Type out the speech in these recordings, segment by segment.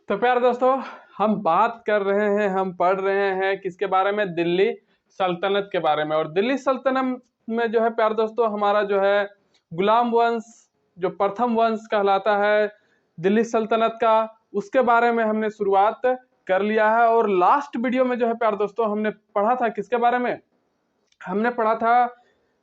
तो प्यारे दोस्तों, हम बात कर रहे हैं, हम पढ़ रहे हैं किसके बारे में? दिल्ली सल्तनत के बारे में। और दिल्ली सल्तनत में जो है प्यारे दोस्तों, हमारा जो है गुलाम वंश, जो प्रथम वंश कहलाता है दिल्ली सल्तनत का, उसके बारे में हमने शुरुआत कर लिया है। और लास्ट वीडियो में जो है प्यारे दोस्तों, हमने पढ़ा था किसके बारे में? हमने पढ़ा था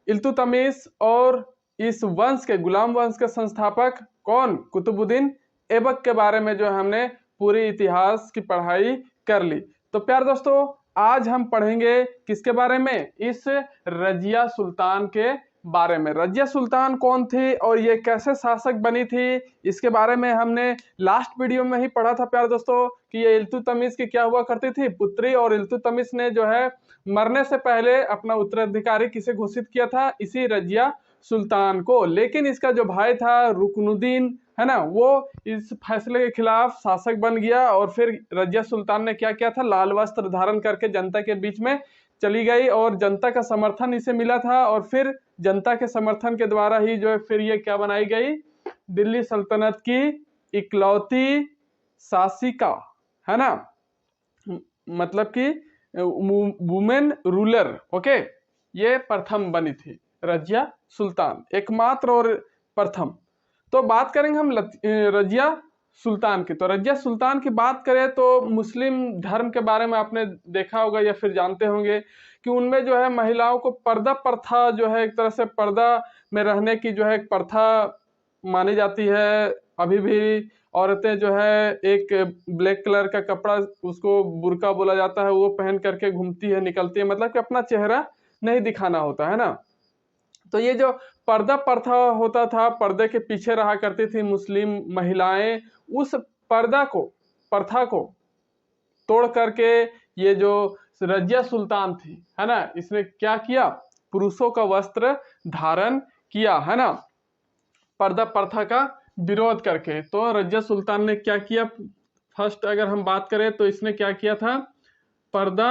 इल्तुतमिश और इस वंश के, गुलाम वंश के संस्थापक कौन? कुतुबुद्दीन ऐबक के बारे में जो है हमने पूरी इतिहास की पढ़ाई कर ली। तो प्यार दोस्तों, आज हम पढ़ेंगे किसके बारे में? इस रजिया सुल्तान के बारे में। रजिया सुल्तान कौन थी और ये कैसे शासक बनी थी, इसके बारे में हमने लास्ट वीडियो में ही पढ़ा था प्यार दोस्तों कि ये इल्तुतमिश की क्या हुआ करती थी? पुत्री। और इल्तुतमिश ने जो है मरने से पहले अपना उत्तराधिकारी किसे घोषित किया था? इसी रजिया सुल्तान को। लेकिन इसका जो भाई था रुकनुद्दीन, है ना, वो इस फैसले के खिलाफ शासक बन गया। और फिर रजिया सुल्तान ने क्या किया था? लाल वस्त्र धारण करके जनता के बीच में चली गई और जनता का समर्थन इसे मिला था। और फिर जनता के समर्थन के द्वारा ही जो है फिर ये क्या बनाई गई? दिल्ली सल्तनत की इकलौती शासिका, है ना, मतलब कि वुमेन रूलर। ओके, ये प्रथम बनी थी रजिया सुल्तान, एकमात्र और प्रथम। तो बात करेंगे हम रजिया सुल्तान की। तो रजिया सुल्तान की बात करें तो मुस्लिम धर्म के बारे में आपने देखा होगा या फिर जानते होंगे कि उनमें जो है महिलाओं को पर्दा प्रथा, जो है एक तरह से पर्दा में रहने की जो है एक प्रथा मानी जाती है। अभी भी औरतें जो है एक ब्लैक कलर का कपड़ा, उसको बुर्का बोला जाता है, वो पहन करके घूमती है, निकलती है, मतलब कि अपना चेहरा नहीं दिखाना होता है ना। तो ये जो पर्दा प्रथा होता था, पर्दे के पीछे रहा करती थी मुस्लिम महिलाएं, उस पर्दा को, प्रथा को तोड़ करके ये जो रजिया सुल्तान थी, है ना, इसने क्या किया? पुरुषों का वस्त्र धारण किया, है ना, पर्दा प्रथा का विरोध करके। तो रजिया सुल्तान ने क्या किया? फर्स्ट अगर हम बात करें तो इसने क्या किया था? पर्दा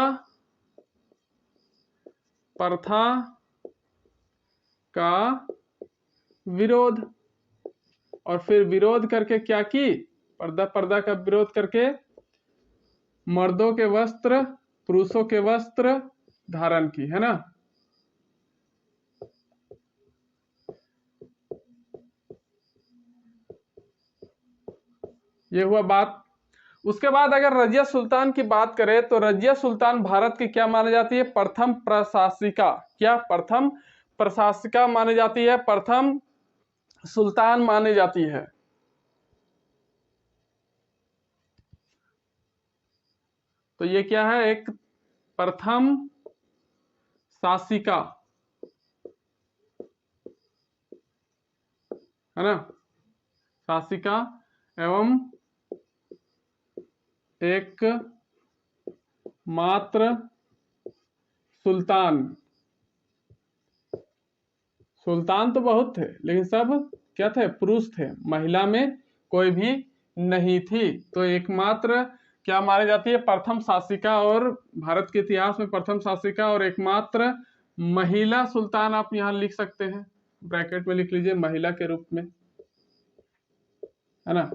प्रथा का विरोध। और फिर विरोध करके क्या की? पर्दा का विरोध करके मर्दों के वस्त्र, पुरुषों के वस्त्र धारण की, है ना। ये हुआ बात। उसके बाद अगर रजिया सुल्तान की बात करें तो रजिया सुल्तान भारत की क्या मानी जाती है? प्रथम प्रशासिका। क्या? प्रथम प्रशासिका मानी जाती है, प्रथम सुल्तान मानी जाती है। तो ये क्या है? एक प्रथम शासिका, है ना, शासिका एवं एक मात्र सुल्तान। सुल्तान तो बहुत थे लेकिन सब क्या थे? पुरुष थे, महिला में कोई भी नहीं थी। तो एकमात्र क्या मानी जाती है? प्रथम शासिका। और भारत के इतिहास में प्रथम शासिका और एकमात्र महिला सुल्तान आप यहां लिख सकते हैं, ब्रैकेट में लिख लीजिए, महिला के रूप में, है ना।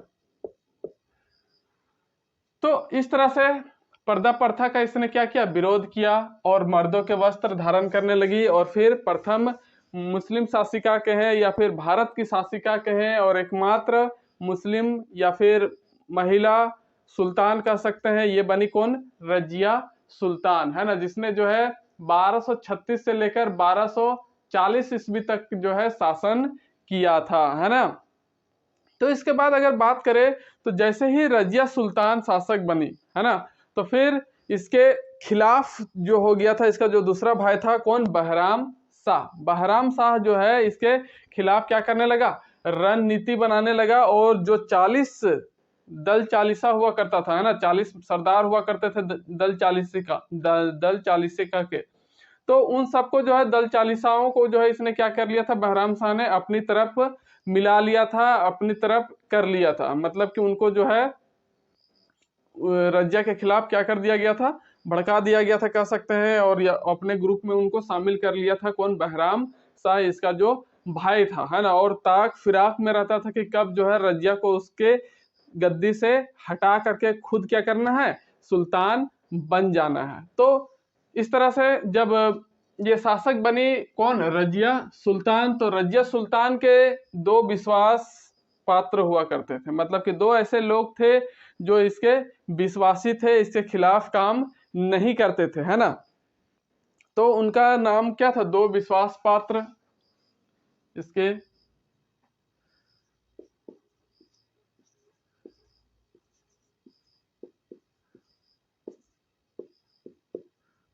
तो इस तरह से पर्दा प्रथा का इसने क्या किया? विरोध किया और मर्दों के वस्त्र धारण करने लगी। और फिर प्रथम मुस्लिम शासिका कहें या फिर भारत की शासिका कहें और एकमात्र मुस्लिम या फिर महिला सुल्तान कह सकते हैं, ये बनी कौन? रजिया सुल्तान, है ना, जिसने जो है 1236 से लेकर 1240 ईस्वी तक जो है शासन किया था, है ना। तो इसके बाद अगर बात करें तो जैसे ही रजिया सुल्तान शासक बनी, है ना, तो फिर इसके खिलाफ जो हो गया था, इसका जो दूसरा भाई था कौन? बहराम शाह। बहराम शाह जो है इसके खिलाफ क्या करने लगा? रणनीति बनाने लगा। और जो 40 दल चालीसा हुआ करता था, है ना, 40 सरदार हुआ करते थे दल चालीसिका के, तो उन सबको जो है दल चालीसाओं को जो है इसने क्या कर लिया था? बहराम शाह ने अपनी तरफ मिला लिया था, अपनी तरफ कर लिया था। मतलब कि उनको जो है रजिया के खिलाफ क्या कर दिया गया था? भड़का दिया गया था कह सकते हैं। और अपने ग्रुप में उनको शामिल कर लिया था। कौन? बहराम शाह, इसका जो भाई था, है ना। और ताक फिराक में रहता था कि कब जो है रजिया को उसके गद्दी से हटा करके खुद क्या करना है, सुल्तान बन जाना है। तो इस तरह से जब ये शासक बनी कौन, रजिया सुल्तान, तो रजिया सुल्तान के दो विश्वास पात्र हुआ करते थे, मतलब कि दो ऐसे लोग थे जो इसके विश्वासी थे, इसके खिलाफ काम नहीं करते थे, है ना। तो उनका नाम क्या था, दो विश्वास पात्र इसके,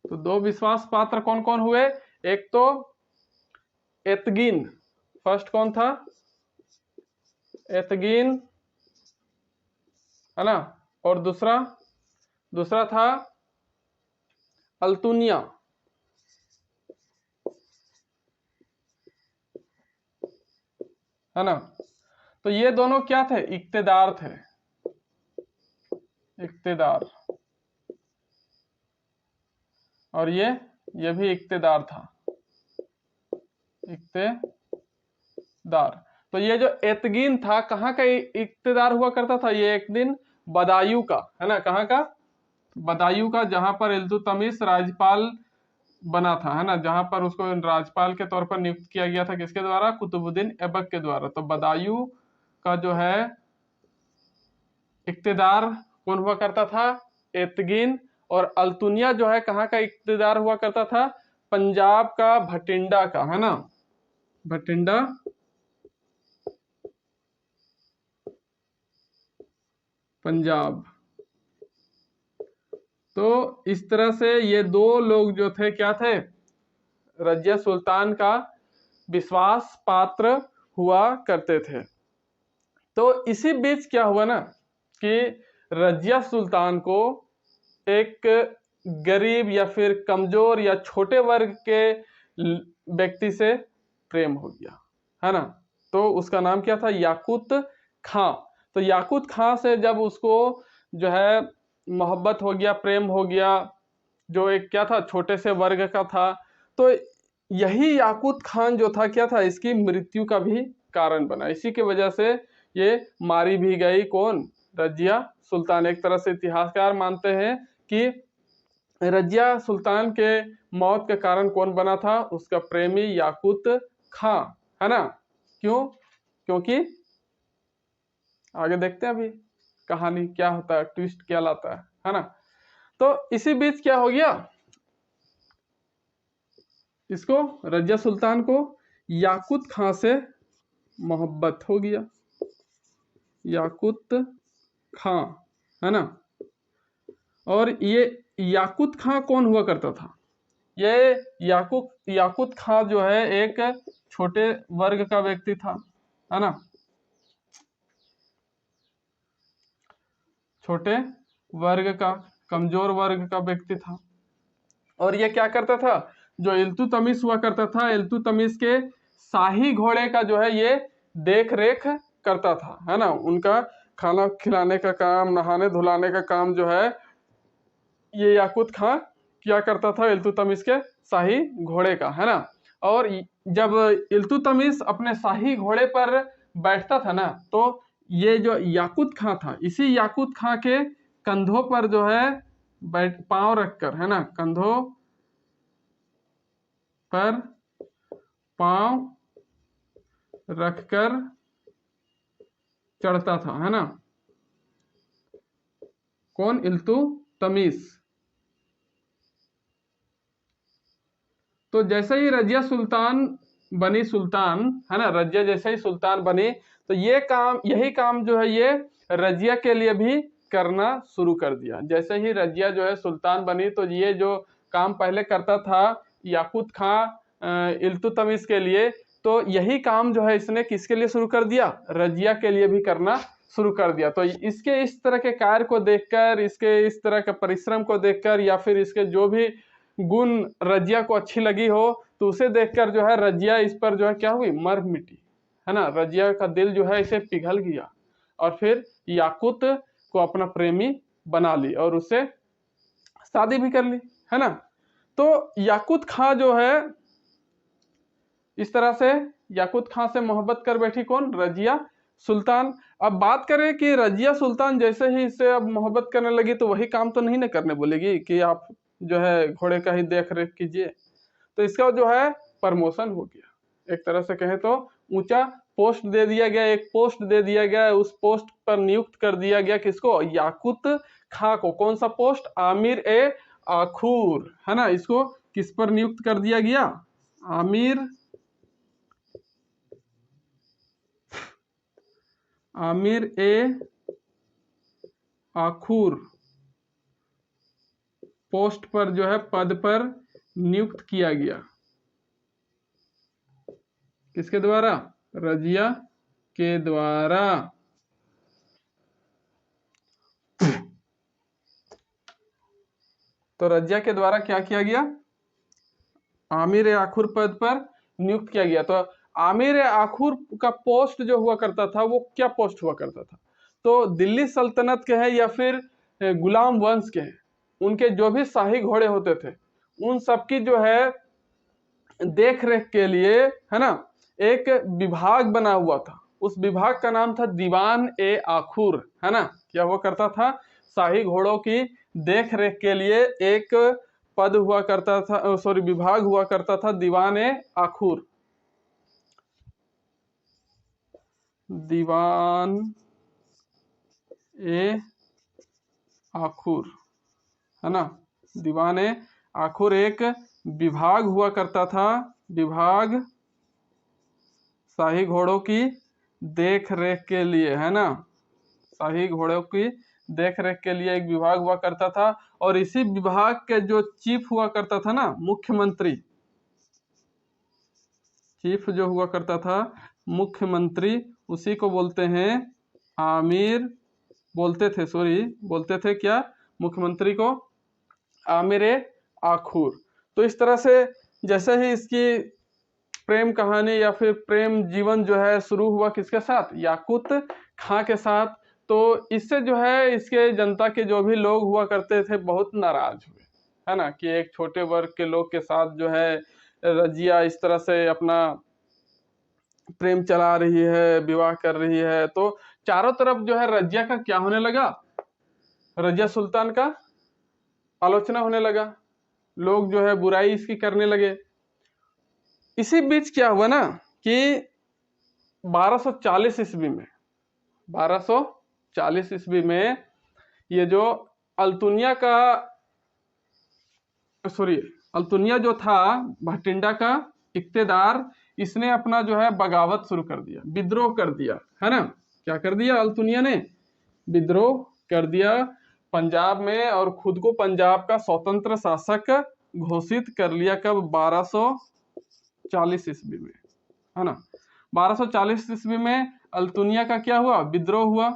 तो दो विश्वास पात्र कौन कौन हुए, एक तो एतगिन, फर्स्ट कौन था, एतगिन, है ना, और दूसरा था अल्तुनिया, है ना। तो ये दोनों क्या थे, इक्तेदार थे, इक्तेदार, और ये भी इक्तेदार था, इक्तेदार। तो ये जो एतगिन था कहाँ का इक्तेदार हुआ करता था, ये एक दिन बदायूं का, है ना, कहाँ का, बदायूं का, जहां पर इल्तुतमिश राज्यपाल बना था, है ना, जहां पर उसको राज्यपाल के तौर पर नियुक्त किया गया था, किसके द्वारा, कुतुबुद्दीन ऐबक के द्वारा। तो बदायूं का जो है इक्तेदार कौन हुआ करता था, एतगिन, और अल्तुनिया जो है कहाँ का इक्तेदार हुआ करता था, पंजाब का, भटिंडा का, है ना, भटिंडा, पंजाब। तो इस तरह से ये दो लोग जो थे क्या थे, रजिया सुल्तान का विश्वास पात्र हुआ करते थे। तो इसी बीच क्या हुआ ना कि रजिया सुल्तान को एक गरीब या फिर कमजोर या छोटे वर्ग के व्यक्ति से प्रेम हो गया, है ना। तो उसका नाम क्या था, याकूत खां। तो याकूत खां से जब उसको जो है मोहब्बत हो गया, प्रेम हो गया, जो एक क्या था, छोटे से वर्ग का था, तो यही याकूत खान जो था क्या था, इसकी मृत्यु का भी कारण बना। इसी की वजह से ये मारी भी गई, कौन, रजिया सुल्तान। एक तरह से इतिहासकार मानते हैं कि रजिया सुल्तान के मौत के कारण कौन बना था, उसका प्रेमी याकूत खां, है ना। क्यों, क्योंकि आगे देखते हैं अभी कहानी क्या होता है, ट्विस्ट क्या लाता है ना। तो इसी बीच क्या हो गया, इसको रजिया सुल्तान को याकूत खां से मोहब्बत हो गया, याकूत खां, है ना। और ये याकूत खां कौन हुआ करता था, ये याकूत खां जो है एक छोटे वर्ग का व्यक्ति था, है ना, छोटे वर्ग का, कमजोर वर्ग का व्यक्ति था। और ये क्या करता था, जो इल्तुतमिश हुआ करता था, इल्तुतमिश के शाही घोड़े का जो है ये देख रेख करता था, है ना। उनका खाना खिलाने का काम, नहाने धुलाने का काम जो है ये याकूत खां किया करता था, इल्तुतमिश के शाही घोड़े का, है ना। और जब इल्तुतमिश अपने शाही घोड़े पर बैठता था ना, तो ये जो याकूत खां था, इसी याकूत खां के कंधों पर जो है पांव रखकर, है ना, कंधों पर पांव रखकर चढ़ता था, है ना, कौन, इल्तुतमिश। तो जैसे ही रजिया सुल्तान बनी, सुल्तान, है ना, रजिया जैसे ही सुल्तान बनी, तो ये काम, यही काम जो है ये रजिया के लिए भी करना शुरू कर दिया। जैसे ही रजिया जो है सुल्तान बनी, तो ये जो काम पहले करता था याकूत खां इल्तुतमिश के लिए, तो यही काम जो है इसने किसके लिए शुरू कर दिया, रजिया के लिए भी करना शुरू कर दिया। तो इसके इस तरह के कार्य को देखकर, इसके इस तरह के परिश्रम को देखकर, या फिर इसके जो भी गुण रजिया को अच्छी लगी हो, तो उसे देखकर जो है रजिया इस पर जो है क्या हुई, मर मिटी, है ना। रजिया का दिल जो है इसे पिघल गया, और फिर याकूत को अपना प्रेमी बना ली और उससे शादी भी कर ली, है ना। तो याकूत खां जो है इस तरह से याकूत खां से मोहब्बत कर बैठी, कौन, रजिया सुल्तान। अब बात करें कि रजिया सुल्तान जैसे ही इससे अब मोहब्बत करने लगी तो वही काम तो नहीं ना करने बोलेगी कि आप जो है घोड़े का ही देख रेख कीजिए। तो इसका जो है प्रमोशन हो गया, एक तरह से कहे तो ऊंचा पोस्ट दे दिया गया, एक पोस्ट दे दिया गया, उस पोस्ट पर नियुक्त कर दिया गया किसको, याकूत खां को। कौन सा पोस्ट, आमिर ए आखूर, है ना। इसको किस पर नियुक्त कर दिया गया, आमिर ए आखूर पोस्ट पर जो है पद पर नियुक्त किया गया, किसके द्वारा, रजिया के द्वारा। तो रजिया के द्वारा क्या किया गया, आमिर आखुर पद पर नियुक्त किया गया। तो आमिर आखुर का पोस्ट जो हुआ करता था वो क्या पोस्ट हुआ करता था, तो दिल्ली सल्तनत के हैं या फिर गुलाम वंश के हैं, उनके जो भी शाही घोड़े होते थे उन सबकी जो है देख रेख के लिए, है ना, एक विभाग बना हुआ था। उस विभाग का नाम था दीवान ए आखुर, है ना। क्या हुआ करता था, शाही घोड़ों की देख रेख के लिए एक पद हुआ करता था, सॉरी विभाग हुआ करता था, दीवान ए आखुर, दीवान ए आखुर, है ना। दीवान ए आखुर एक विभाग हुआ करता था, विभाग शाही घोड़ों की देख रेख के लिए, है ना। शाही घोड़ों की देख रेख के लिए एक विभाग हुआ करता था। और इसी विभाग के जो चीफ हुआ करता था ना, मुख्यमंत्री, चीफ जो हुआ करता था मुख्यमंत्री, उसी को बोलते हैं आमिर, बोलते थे क्या, मुख्यमंत्री को आमिर आखुर। तो इस तरह से जैसे ही इसकी प्रेम कहानी या फिर प्रेम जीवन जो है शुरू हुआ किसके साथ, याकूत खां के साथ। तो इससे जो है इसके जनता के जो भी लोग हुआ करते थे बहुत नाराज हुए, है ना, कि एक छोटे वर्ग के लोग के साथ जो है रजिया इस तरह से अपना प्रेम चला रही है, विवाह कर रही है। तो चारों तरफ जो है रजिया का क्या होने लगा, रजिया सुल्तान का आलोचना होने लगा, लोग जो है बुराई इसकी करने लगे। इसी बीच क्या हुआ ना कि 1240 ईस्वी में, 1240 ईस्वी में ये जो अल्तुनिया जो था भटिंडा का इक्तेदार, इसने अपना जो है बगावत शुरू कर दिया, विद्रोह कर दिया, है ना। क्या कर दिया, अल्तुनिया ने विद्रोह कर दिया पंजाब में, और खुद को पंजाब का स्वतंत्र शासक घोषित कर लिया। कब, 1240 ईस्वी में, है ना। 1240 ईस्वी में अल्तुनिया का क्या हुआ, विद्रोह हुआ।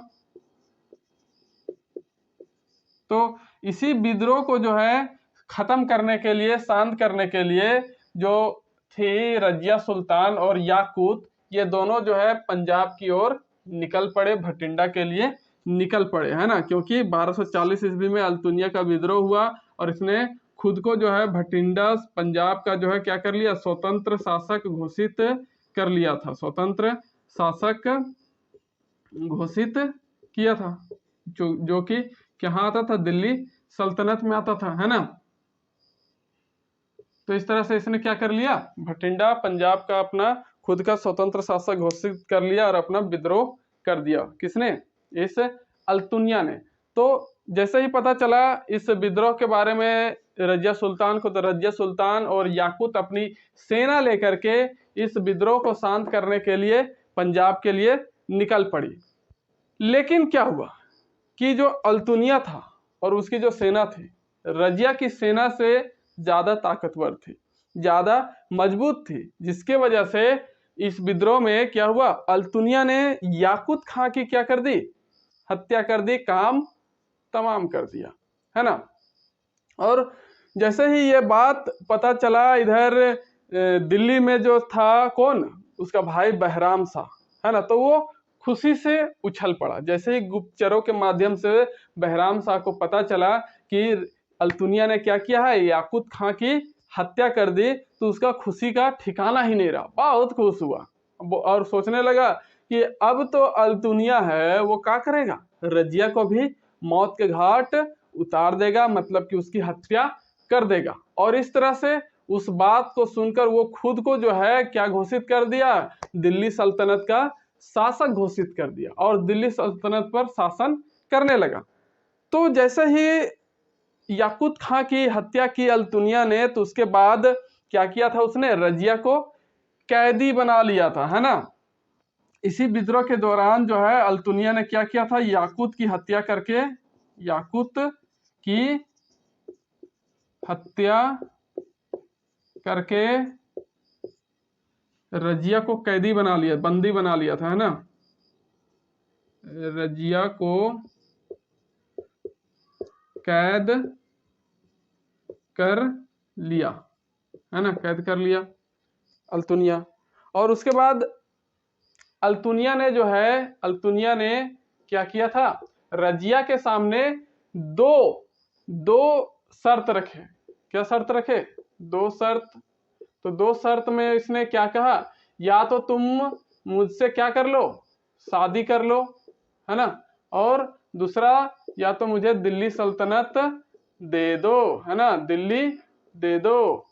तो इसी विद्रोह को जो है खत्म करने के लिए, शांत करने के लिए जो थी रजिया सुल्तान और याकूत, ये दोनों जो है पंजाब की ओर निकल पड़े, भटिंडा के लिए निकल पड़े, है ना। क्योंकि 1240 ईस्वी में अल्तुनिया का विद्रोह हुआ और इसने खुद को जो है भटिंडा पंजाब का जो है क्या कर लिया, स्वतंत्र शासक घोषित कर लिया था, स्वतंत्र शासक घोषित किया था, जो कि कहाँ आता था, दिल्ली सल्तनत में आता था, है ना। तो इस तरह से इसने क्या कर लिया, भटिंडा पंजाब का अपना खुद का स्वतंत्र शासक घोषित कर लिया और अपना विद्रोह कर दिया। किसने, इस अल्तुनिया ने। तो जैसे ही पता चला इस विद्रोह के बारे में रजिया सुल्तान को, तो रजिया सुल्तान और याकूत अपनी सेना लेकर के इस विद्रोह को शांत करने के लिए पंजाब के लिए निकल पड़ी। लेकिन क्या हुआ कि जो अल्तुनिया था और उसकी जो सेना थी, रजिया की सेना से ज्यादा ताकतवर थी, ज्यादा मजबूत थी, जिसके वजह से इस विद्रोह में क्या हुआ, अल्तुनिया ने याकूत खां की क्या कर दी, हत्या कर दी, काम तमाम कर दिया, है ना। और जैसे ही ये बात पता चला, इधर दिल्ली में जो था कौन, उसका भाई बहराम शाह, है ना, तो वो खुशी से उछल पड़ा। जैसे ही गुप्तचरों के माध्यम से बहराम शाह को पता चला कि अल्तुनिया ने क्या किया है, याकूत खां की हत्या कर दी, तो उसका खुशी का ठिकाना ही नहीं रहा, बहुत खुश हुआ और सोचने लगा कि अब तो अल्तुनिया है वो क्या करेगा, रजिया को भी मौत के घाट उतार देगा, मतलब कि उसकी हत्या कर देगा। और इस तरह से उस बात को सुनकर वो खुद को जो है क्या घोषित कर दिया, दिल्ली सल्तनत का शासक घोषित कर दिया और दिल्ली सल्तनत पर शासन करने लगा। तो जैसे ही याकूत खां की हत्या की अल्तुनिया ने, तो उसके बाद क्या किया था उसने, रजिया को कैदी बना लिया था, है ना। इसी विद्रोह के दौरान जो है अल्तुनिया ने क्या किया था, याकूत की हत्या करके, याकूत की हत्या करके रजिया को कैदी बना लिया, बंदी बना लिया था, है ना। रजिया को कैद कर लिया, है ना, कैद कर लिया अल्तुनिया। और उसके बाद अल्तुनिया ने जो है, अल्तुनिया ने क्या किया था, रजिया के सामने दो शर्त रखे। क्या शर्त रखे, दो शर्त। तो दो शर्त में इसने क्या कहा, या तो तुम मुझसे क्या कर लो, शादी कर लो, है ना, और दूसरा या तो मुझे दिल्ली सल्तनत दे दो, है ना, दिल्ली दे दो।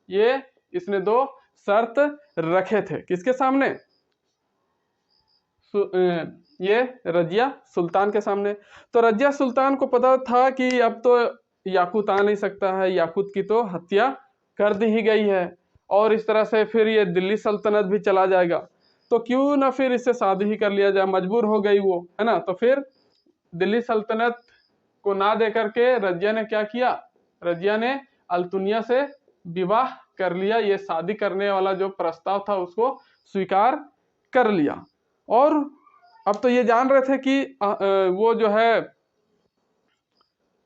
ये इसने दो शर्त रखे थे किसके सामने, ये रजिया सुल्तान के सामने। तो रजिया सुल्तान को पता था कि अब तो याकूत आ नहीं सकता है, याकूत की तो हत्या कर दी ही गई है और इस तरह से फिर ये दिल्ली सल्तनत भी चला जाएगा, तो क्यों ना फिर इससे शादी ही कर लिया जाए। मजबूर हो गई वो, है ना। तो फिर दिल्ली सल्तनत को ना दे करके रजिया ने क्या किया, रजिया ने अल्तुनिया से विवाह कर लिया। ये शादी करने वाला जो प्रस्ताव था उसको स्वीकार कर लिया। और अब तो ये जान रहे थे कि वो जो है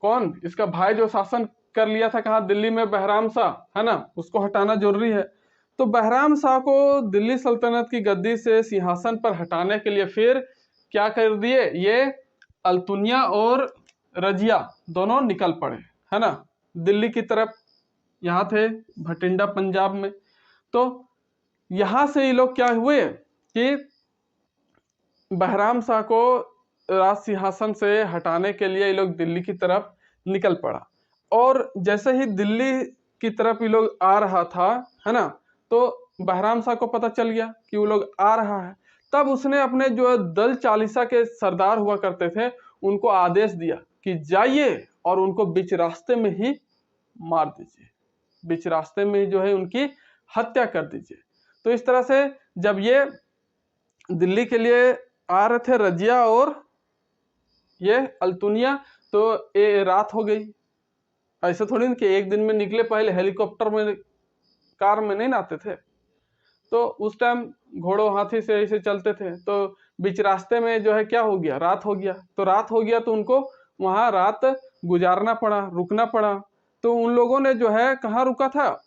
कौन, इसका भाई जो शासन कर लिया था कहाँ, दिल्ली में, बहराम शाह, है ना, उसको हटाना जरूरी है। तो बहराम शाह को दिल्ली सल्तनत की गद्दी से सिंहासन पर हटाने के लिए फिर क्या कर दिए, ये अल्तुनिया और रजिया दोनों निकल पड़े, है ना, दिल्ली की तरफ। यहाँ थे भटिंडा पंजाब में। तो यहाँ से ये लोग क्या हुए कि बहराम शाह को राज सिंहासन से हटाने के लिए ये लोग दिल्ली की तरफ निकल पड़ा। और जैसे ही दिल्ली की तरफ ये लोग आ रहा था, है ना, तो बहराम शाह को पता चल गया कि वो लोग आ रहा है। तब उसने अपने जो दल चालीसा के सरदार हुआ करते थे उनको आदेश दिया कि जाइए और उनको बीच रास्ते में ही मार दीजिए, बीच रास्ते में जो है उनकी हत्या कर दीजिए। तो इस तरह से जब ये दिल्ली के लिए आ रहे थे रजिया और ये अल्तुनिया, तो ये रात हो गई। ऐसे थोड़ी ना कि एक दिन में निकले, पहले हेलीकॉप्टर में, कार में नहीं आते थे। तो उस टाइम घोड़ों हाथी से ऐसे चलते थे। तो बीच रास्ते में जो है क्या हो गया, रात हो गया। तो रात हो गया तो उनको वहां रात गुजारना पड़ा, रुकना पड़ा। तो उन लोगों ने जो है कहाँ रुका था,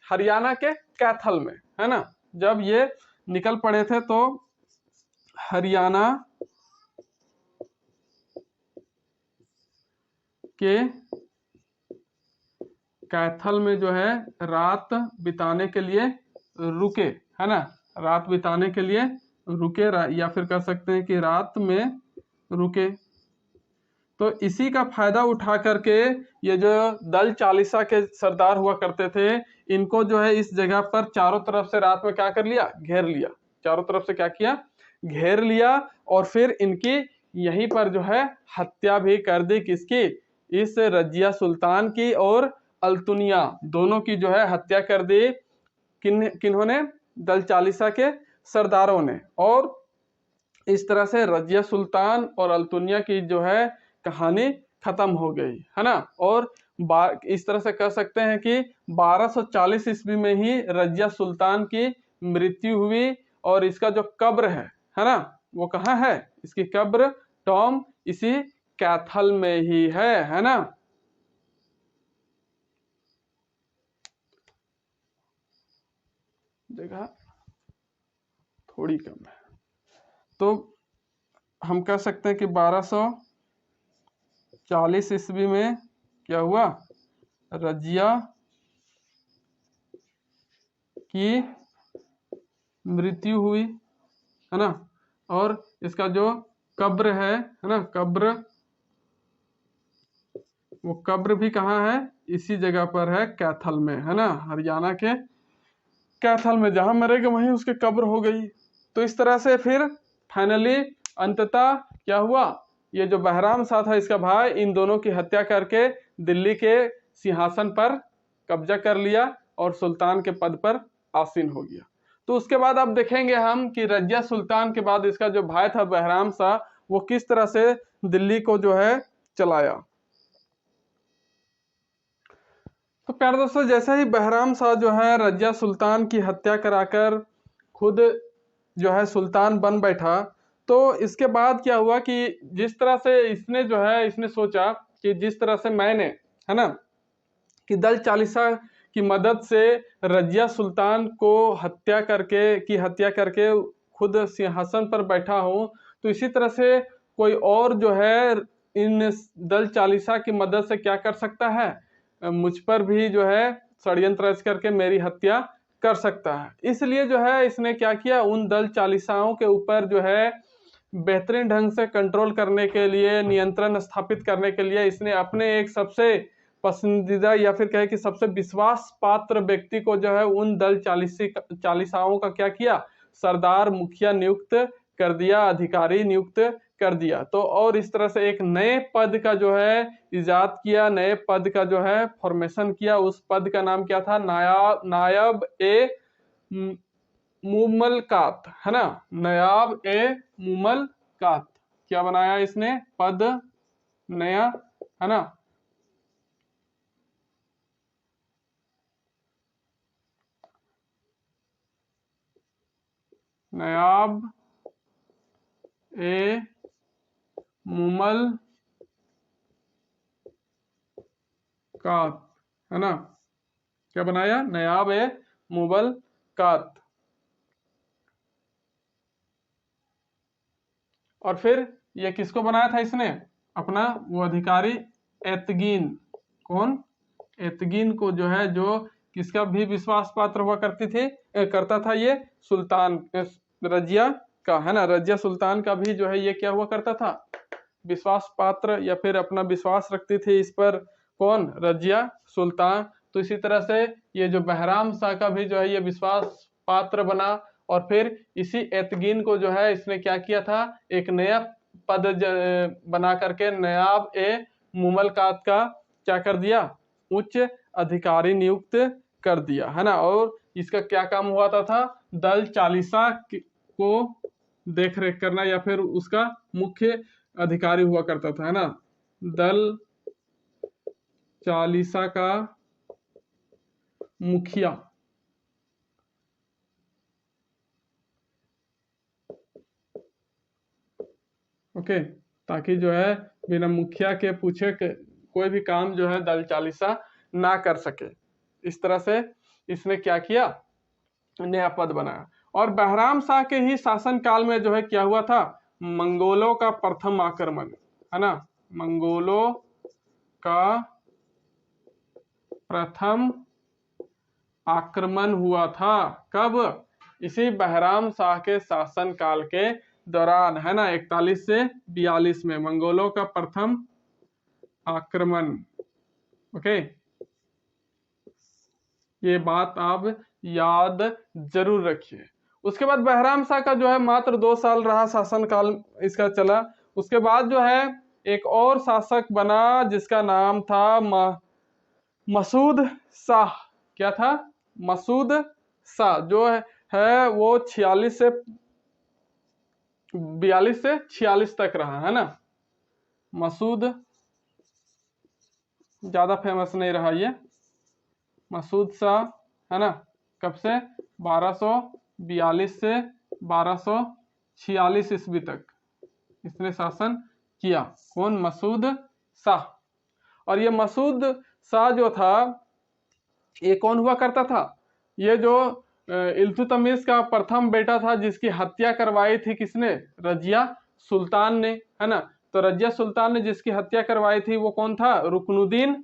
हरियाणा के कैथल में, है ना। जब ये निकल पड़े थे तो हरियाणा के कैथल में जो है रात बिताने के लिए रुके, है ना, रात बिताने के लिए रुके, या फिर कह सकते हैं कि रात में रुके। तो इसी का फायदा उठा करके ये जो दल चालीसा के सरदार हुआ करते थे, इनको जो है इस जगह पर चारों तरफ से रात में क्या कर लिया, घेर लिया। चारों तरफ से क्या किया, घेर लिया। और फिर इनकी यहीं पर जो है हत्या भी कर दी, किसकी, इस रजिया सुल्तान की और अल्तुनिया दोनों की जो है हत्या कर दी। किन्होंने, दल चालीसा के सरदारों ने। और इस तरह से रजिया सुल्तान और अल्तुनिया की जो है कहानी खत्म हो गई, है ना। और इस तरह से कह सकते हैं कि 1240 ईस्वी में ही रजिया सुल्तान की मृत्यु हुई। और इसका जो कब्र है ना, वो कहाँ है, इसकी कब्र टॉम इसी कैथल में ही है ना। जगह थोड़ी कम है, तो हम कह सकते हैं कि 1240 ईस्वी में क्या हुआ, रजिया की मृत्यु हुई, है ना। और इसका जो कब्र है ना, कब्र, वो कब्र भी कहाँ है, इसी जगह पर है, कैथल में, है ना, हरियाणा के कैथल में, जहां मरेगा वहीं उसकी कब्र हो गई। तो इस तरह से फिर फाइनली अंततः क्या हुआ, ये जो बहराम शाह था इसका भाई, इन दोनों की हत्या करके दिल्ली के सिंहासन पर कब्जा कर लिया और सुल्तान के पद पर आसीन हो गया। तो उसके बाद अब देखेंगे हम कि रजिया सुल्तान के बाद इसका जो भाई था बहराम शाह, वो किस तरह से दिल्ली को जो है चलाया। तो प्यारे दोस्तों, जैसे ही बहराम शाह जो है रजिया सुल्तान की हत्या कराकर खुद जो है सुल्तान बन बैठा, तो इसके बाद क्या हुआ कि जिस तरह से इसने जो है, इसने सोचा कि जिस तरह से मैंने, है ना, कि दल चालीसा की मदद से रजिया सुल्तान को हत्या करके खुद सिंहासन पर बैठा हूँ, तो इसी तरह से कोई और जो है इन दल चालीसा की मदद से क्या कर सकता है, मुझ पर भी जो है षड्यंत्र रच करके मेरी हत्या कर सकता है। इसलिए जो है इसने क्या किया, उन दल चालीसाओं के ऊपर जो है बेहतरीन ढंग से कंट्रोल करने के लिए, नियंत्रण स्थापित करने के लिए इसने अपने एक सबसे पसंदीदा या फिर कहे कि सबसे विश्वास पात्र व्यक्ति को जो है उन दल चालीसाओं का क्या किया, सरदार, मुखिया नियुक्त कर दिया, अधिकारी नियुक्त कर दिया। तो और इस तरह से एक नए पद का जो है इजाद किया, नए पद का जो है फॉर्मेशन किया। उस पद का नाम क्या था, नायब ए मुमलकात, है ना, नायब ए मुमलकात। क्या बनाया इसने, पद नया, है ना, नायब ए मुमल कात, है ना, क्या बनाया, नायब ए मुगल कात। और फिर ये किसको बनाया था इसने, अपना वो अधिकारी एतगीन, कौन, एतगीन को जो है, जो किसका भी विश्वास पात्र हुआ करता था ये सुल्तान रजिया का, है ना, रजिया सुल्तान का भी जो है ये क्या हुआ करता था, विश्वास पात्र, या फिर अपना विश्वास रखती थी इस पर, कौन, रजिया सुल्तान। तो इसी तरह से ये जो बहराम शाह का भी जो है ये विश्वास पात्र बना। और फिर इसी एतगीन को जो है इसने क्या किया था, एक नया पद बना करके नायब ए मुमलकात का क्या कर दिया, उच्च अधिकारी नियुक्त कर दिया, है ना। और इसका क्या काम हुआ था, दल चालीसा को देख रेख करना, या फिर उसका मुख्य अधिकारी हुआ करता था, है ना, दल चालीसा का मुखिया। ओके, ताकि जो है बिना मुखिया के पूछे कोई भी काम जो है दल चालीसा ना कर सके। इस तरह से इसने क्या किया, नया पद बनाया। और बहराम शाह के ही शासन काल में जो है क्या हुआ था, मंगोलों का प्रथम आक्रमण, है ना, मंगोलों का प्रथम आक्रमण हुआ था। कब, इसी बहराम शाह के शासन काल के दौरान, है ना, 41 से 42 में मंगोलों का प्रथम आक्रमण। ओके, ये बात आप याद जरूर रखिए। उसके बाद बहराम शाह का जो है मात्र 2 साल रहा शासन काल इसका चला। उसके बाद जो है एक और शासक बना जिसका नाम था मसूद शाह। क्या था, मसूद शाह, जो है वो 42 से 46 तक रहा, है ना। मसूद ज्यादा फेमस नहीं रहा ये मसूद शाह, है ना। कब से, 1242 से 1246 ईस्वी तक इसने शासन किया। कौन, मसूद शाह। और ये मसूद शाह जो था ये कौन हुआ करता था, ये जो इल्तुतमिश का प्रथम बेटा था, जिसकी हत्या करवाई थी किसने, रजिया सुल्तान ने, है ना। तो रजिया सुल्तान ने जिसकी हत्या करवाई थी वो कौन था, रुकनुद्दीन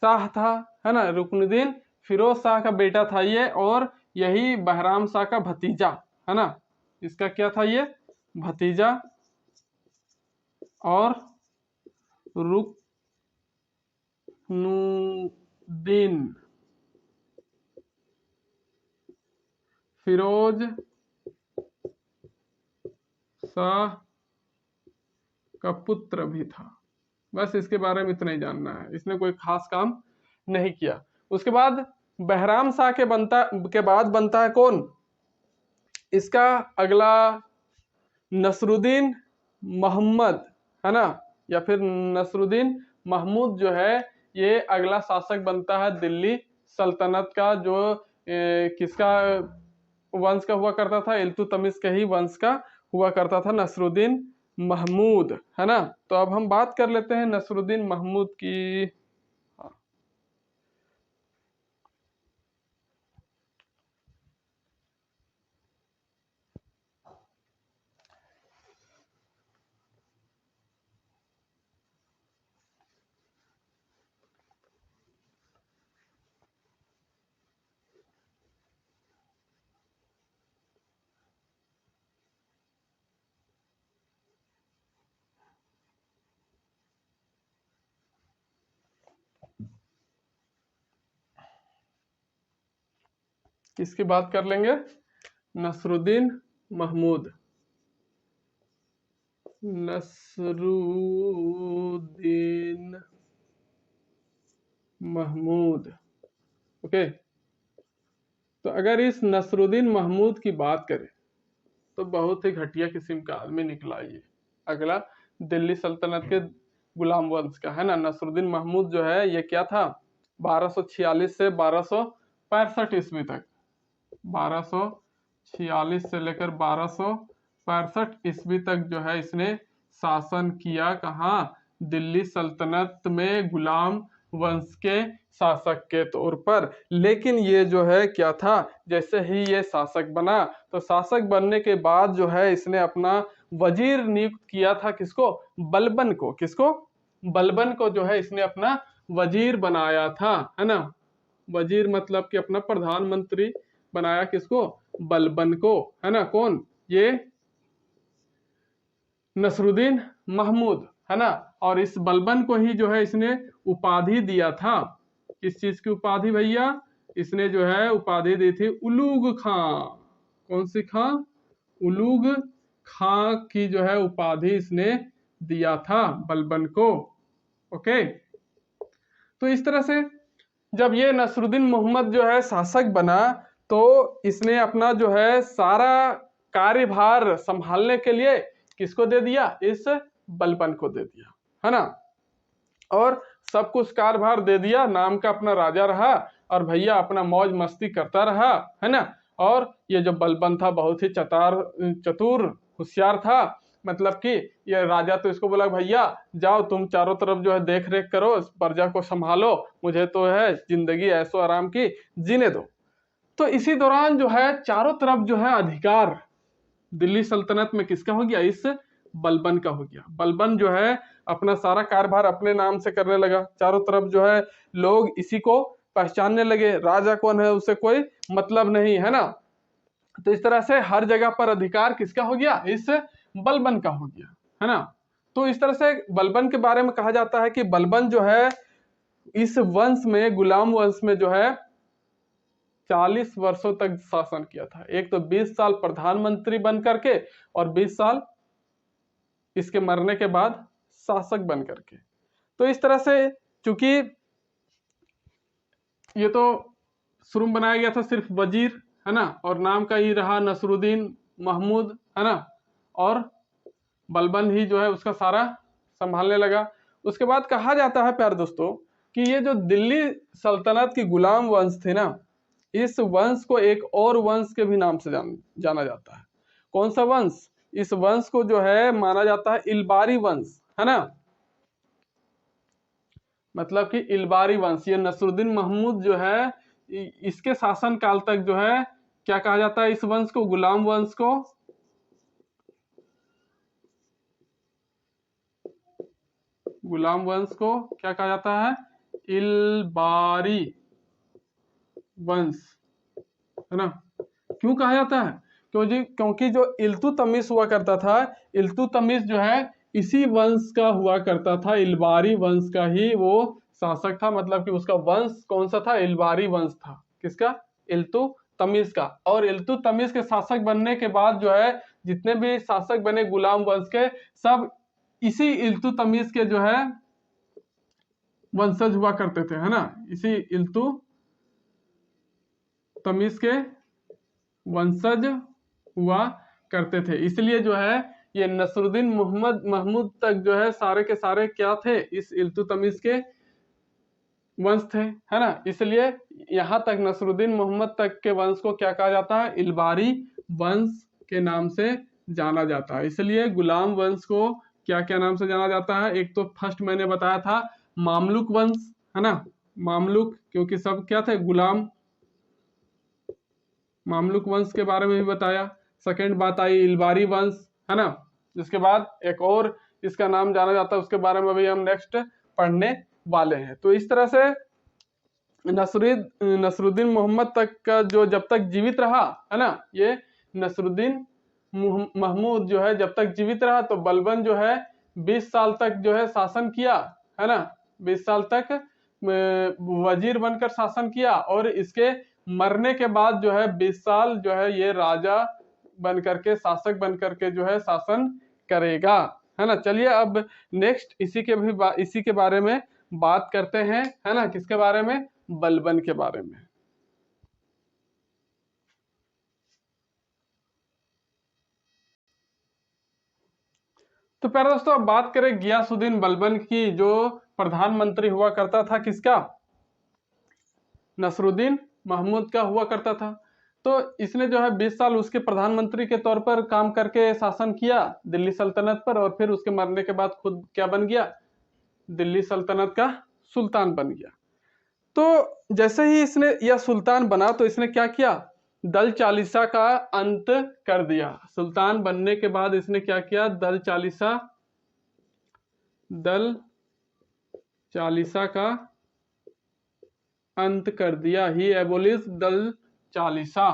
शाह था, है ना। रुकनुद्दीन फिरोज शाह का बेटा था ये, और यही बहराम शाह का भतीजा, है ना। इसका क्या था ये भतीजा और रुकनुद्दीन फिरोज शाह का पुत्र भी था। बस इसके बारे में इतना ही जानना है, इसने कोई खास काम नहीं किया। उसके बाद बहराम शाह के बाद बनता है कौन, इसका अगला नसरुद्दीन मोहम्मद है ना, या फिर नसरुद्दीन महमूद जो है ये अगला शासक बनता है दिल्ली सल्तनत का, जो किसका वंश का हुआ करता था, इल्तुतमिश के ही वंश का हुआ करता था, नसरुद्दीन महमूद है ना। तो अब हम बात कर लेते हैं नसरुद्दीन महमूद की। किसकी बात कर लेंगे, नसरुद्दीन महमूद। नसरुद्दीन महमूद, ओके। तो अगर इस नसरुद्दीन महमूद की बात करें तो बहुत ही घटिया किस्म का आदमी निकला ये, अगला दिल्ली सल्तनत के गुलाम वंश का है ना। नसरुद्दीन महमूद जो है ये क्या था, 1246 से 1265 ईस्वी तक, 1246 से लेकर 1265 ईस्वी तक जो है इसने शासन किया। कहाँ, दिल्ली सल्तनत में गुलाम वंश के शासक के तौर पर। लेकिन ये जो है क्या था, जैसे ही ये शासक बना तो शासक बनने के बाद जो है इसने अपना वजीर नियुक्त किया था, किसको, बलबन को। किसको, बलबन को जो है इसने अपना वजीर बनाया था, है ना। वजीर मतलब कि अपना प्रधानमंत्री बनाया, किसको, बलबन को, है ना। कौन, ये नसरुद्दीन महमूद है ना। और इस बलबन को ही जो है इसने उपाधि दिया था, किस चीज की उपाधि भैया, इसने जो है उपाधि दी थी उलूग खां। कौन सी खां, उलूग खां की जो है उपाधि इसने दिया था बलबन को, ओके। तो इस तरह से जब ये नसरुद्दीन मोहम्मद जो है शासक बना तो इसने अपना जो है सारा कार्यभार संभालने के लिए किसको दे दिया, इस बलबन को दे दिया, है ना। और सब कुछ कार्यभार दे दिया, नाम का अपना राजा रहा और भैया अपना मौज मस्ती करता रहा, है ना। और ये जो बलबन था बहुत ही चतुर होशियार था, मतलब कि ये राजा तो इसको बोला भैया जाओ तुम चारों तरफ जो है देख रेख करो, प्रजा को संभालो, मुझे तो है जिंदगी ऐसो आराम की जीने दो। तो इसी दौरान जो है चारों तरफ जो है अधिकार दिल्ली सल्तनत में किसका हो गया, इस बलबन का हो गया। बलबन जो है अपना सारा कार्यभार अपने नाम से करने लगा, चारों तरफ जो है लोग इसी को पहचानने लगे, राजा कौन है उसे कोई मतलब नहीं, है ना। तो इस तरह से हर जगह पर अधिकार किसका हो गया, इस बलबन का हो गया, है ना। तो इस तरह से बलबन के बारे में कहा जाता है कि बलबन जो है इस वंश में, गुलाम वंश में जो है 40 वर्षों तक शासन किया था। एक तो 20 साल प्रधानमंत्री बन करके और 20 साल इसके मरने के बाद शासक बन करके। तो इस तरह से चूंकि ये तो शुरू में बनाया गया था सिर्फ वजीर, है ना, और नाम का ही रहा नसरुद्दीन महमूद, है ना, और बलबन ही जो है उसका सारा संभालने लगा। उसके बाद कहा जाता है प्यारे दोस्तों कि ये जो दिल्ली सल्तनत की गुलाम वंश थे ना, इस वंश को एक और वंश के भी नाम से जाना जाता है। कौन सा वंश, इस वंश को जो है माना जाता है इलबारी वंश, है ना। मतलब कि इलबारी वंश, ये नसरुद्दीन महमूद जो है इसके शासन काल तक जो है क्या कहा जाता है, इस वंश को, गुलाम वंश को क्या कहा जाता है, इलबारी वंश, है ना। क्यों कहा जाता है, क्यों जी? क्योंकि जो इल्तुतमिश हुआ करता था, इल्तुतमिश जो है इसी वंश का हुआ करता था, इल्बारी वंश का ही वो शासक था। मतलब कि उसका वंश कौन सा था? इल्बारी वंश था। किसका? इल्तुतमिश का। और इल्तुतमिश के शासक बनने के बाद जो है जितने भी शासक बने गुलाम वंश के, सब इसी इल्तुतमिश के जो है वंशज हुआ करते थे, है ना। इसी इल्तुतमिश के वंशज हुआ करते थे। इसलिए जो है ये नसरुद्दीन मोहम्मद महमूद तक जो है सारे के सारे क्या थे? इस इल्तुतमिश के वंश थे, है ना। इसलिए यहाँ तक नसरुद्दीन मोहम्मद तक के वंश को क्या कहा जाता है? इल्बारी वंश के नाम से जाना जाता है। इसलिए गुलाम वंश को क्या क्या नाम से जाना जाता है? एक तो फर्स्ट मैंने बताया था मामलुक वंश, है ना। मामलुक, क्योंकि सब क्या थे? गुलाम। मामलुक वंश के बारे में भी बताया। सेकंड बात आई इल्बारी वंश, है ना। जिसके बाद एक और इसका नाम जाना जाता है, उसके बारे में भी हम नेक्स्ट पढ़ने वाले हैं। तो इस तरह से नसरुद्दीन मोहम्मद तक का जो जब तक जीवित रहा, है ना, ये नसरुद्दीन महमूद जो है जब तक जीवित रहा तो बलबन जो है 20 साल तक जो है शासन किया, है ना। 20 साल तक वजीर बनकर शासन किया और इसके मरने के बाद जो है 20 साल जो है ये राजा बन करके, शासक बन करके जो है शासन करेगा, है ना। चलिए अब नेक्स्ट इसी के बारे में बात करते हैं, है ना। किसके बारे में? बलबन के बारे में। तो प्यारे दोस्तों अब बात करें गियासुद्दीन बलबन की, जो प्रधानमंत्री हुआ करता था। किसका? नसरुद्दीन महमूद का हुआ करता था। तो इसने जो है 20 साल उसके प्रधानमंत्री के तौर पर काम करके शासन किया दिल्ली सल्तनत पर, और फिर उसके मरने के बाद खुद क्या बन गया? दिल्ली सल्तनत का सुल्तान बन गया। तो जैसे ही इसने यह सुल्तान बना तो इसने क्या किया? दल चालीसा का अंत कर दिया। सुल्तान बनने के बाद इसने क्या किया? दल चालीसा का अंत कर दिया। ही एबोलिश दल चालीसा,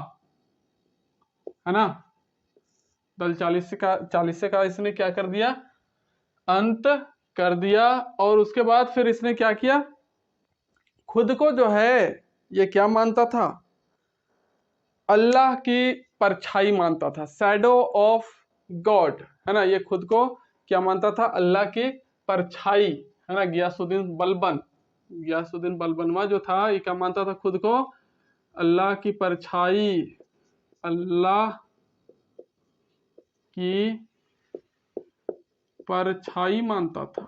है ना। दल चालीसे का इसने क्या कर दिया? अंत कर दिया। और उसके बाद फिर इसने क्या किया? खुद को जो है ये क्या मानता था? अल्लाह की परछाई मानता था, शैडो ऑफ गॉड, है ना। ये खुद को क्या मानता था? अल्लाह की परछाई, है ना। गियासुद्दीन बलबनवा जो था ये क्या मानता था खुद को? अल्लाह की परछाई, अल्लाह की परछाई मानता था,